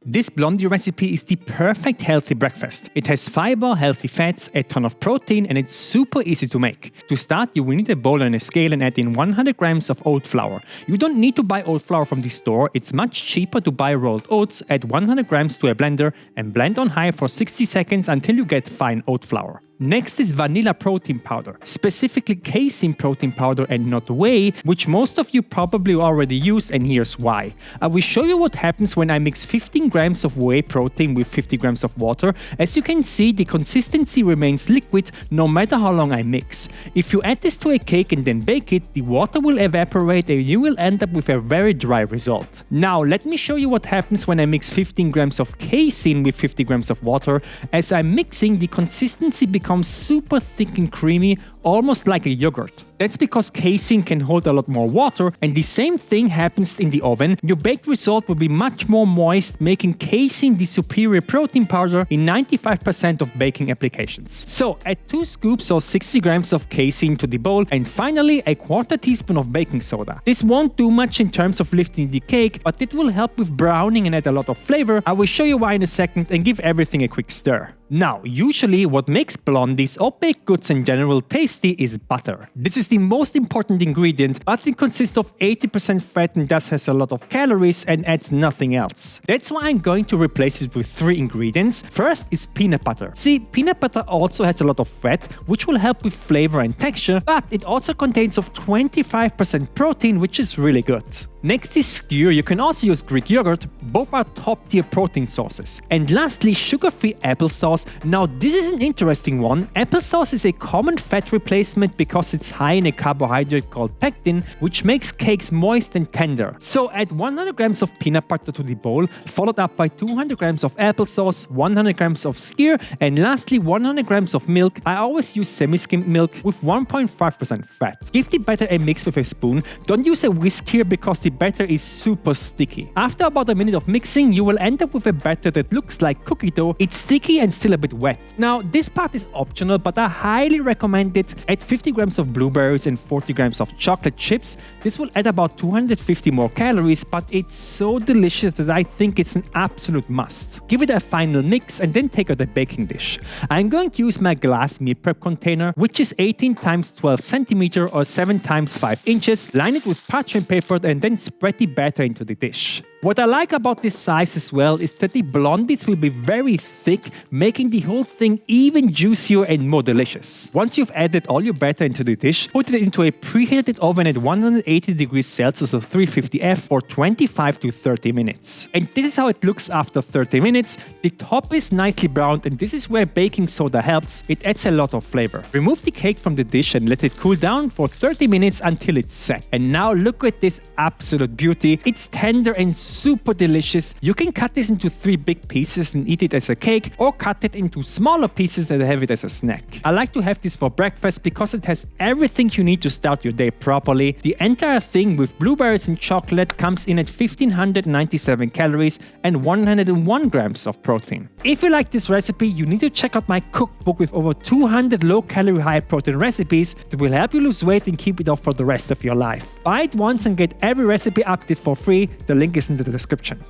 This Blondie recipe is the perfect healthy breakfast. It has fiber, healthy fats, a ton of protein, and it's super easy to make. To start, you will need a bowl and a scale and add in 100 grams of oat flour. You don't need to buy oat flour from the store. It's much cheaper to buy rolled oats. Add 100 grams to a blender and blend on high for 60 seconds until you get fine oat flour. Next is vanilla protein powder, specifically casein protein powder and not whey, which most of you probably already use, and here's why. I will show you what happens when I mix 15 grams of whey protein with 50 grams of water. As you can see, the consistency remains liquid no matter how long I mix. If you add this to a cake and then bake it, the water will evaporate and you will end up with a very dry result. Now let me show you what happens when I mix 15 grams of casein with 50 grams of water. As I'm mixing, the consistency becomes super thick and creamy, almost like a yogurt. That's because casein can hold a lot more water, and the same thing happens in the oven. Your baked result will be much more moist, making casein the superior protein powder in 95% of baking applications. So add 2 scoops or 60 grams of casein to the bowl, and finally a quarter teaspoon of baking soda. This won't do much in terms of lifting the cake, but it will help with browning and add a lot of flavor. I will show you why in a second and give everything a quick stir. Now, usually what makes blondies or baked goods in general tasty is butter. This is the most important ingredient, but it consists of 80% fat and thus has a lot of calories and adds nothing else. That's why I'm going to replace it with 3 ingredients. First is peanut butter. See, peanut butter also has a lot of fat, which will help with flavor and texture, but it also contains of 25% protein, which is really good. Next is skyr. You can also use Greek yogurt. Both are top-tier protein sources. And lastly, sugar-free applesauce. Now this is an interesting one. Applesauce is a common fat replacement because it's high in a carbohydrate called pectin, which makes cakes moist and tender. So add 100 grams of peanut butter to the bowl, followed up by 200 grams of applesauce, 100 grams of skyr, and lastly 100 grams of milk. I always use semi-skimmed milk with 1.5% fat. Give the batter a mix with a spoon. Don't use a whisk here because the batter is super sticky. After about a minute of mixing, you will end up with a batter that looks like cookie dough. It's sticky and still a bit wet. Now, this part is optional, but I highly recommend it. Add 50 grams of blueberries and 40 grams of chocolate chips. This will add about 250 more calories, but it's so delicious that I think it's an absolute must. Give it a final mix and then take out the baking dish. I'm going to use my glass meal prep container, which is 18 times 12 centimeter or 7 times 5 inches. Line it with parchment paper and then spread the batter into the dish. What I like about this size as well is that the blondies will be very thick, making the whole thing even juicier and more delicious. Once you've added all your batter into the dish, put it into a preheated oven at 180 degrees Celsius or 350 F for 25 to 30 minutes. And this is how it looks after 30 minutes. The top is nicely browned, and this is where baking soda helps. It adds a lot of flavor. Remove the cake from the dish and let it cool down for 30 minutes until it's set. And now look at this absolute beauty. It's tender and super delicious. You can cut this into 3 big pieces and eat it as a cake, or cut it into smaller pieces and have it as a snack. I like to have this for breakfast because it has everything you need to start your day properly. The entire thing with blueberries and chocolate comes in at 1597 calories and 101 grams of protein. If you like this recipe, you need to check out my cookbook with over 200 low-calorie, high-protein recipes that will help you lose weight and keep it off for the rest of your life. Buy it once and get every recipe update for free. The link is in the description.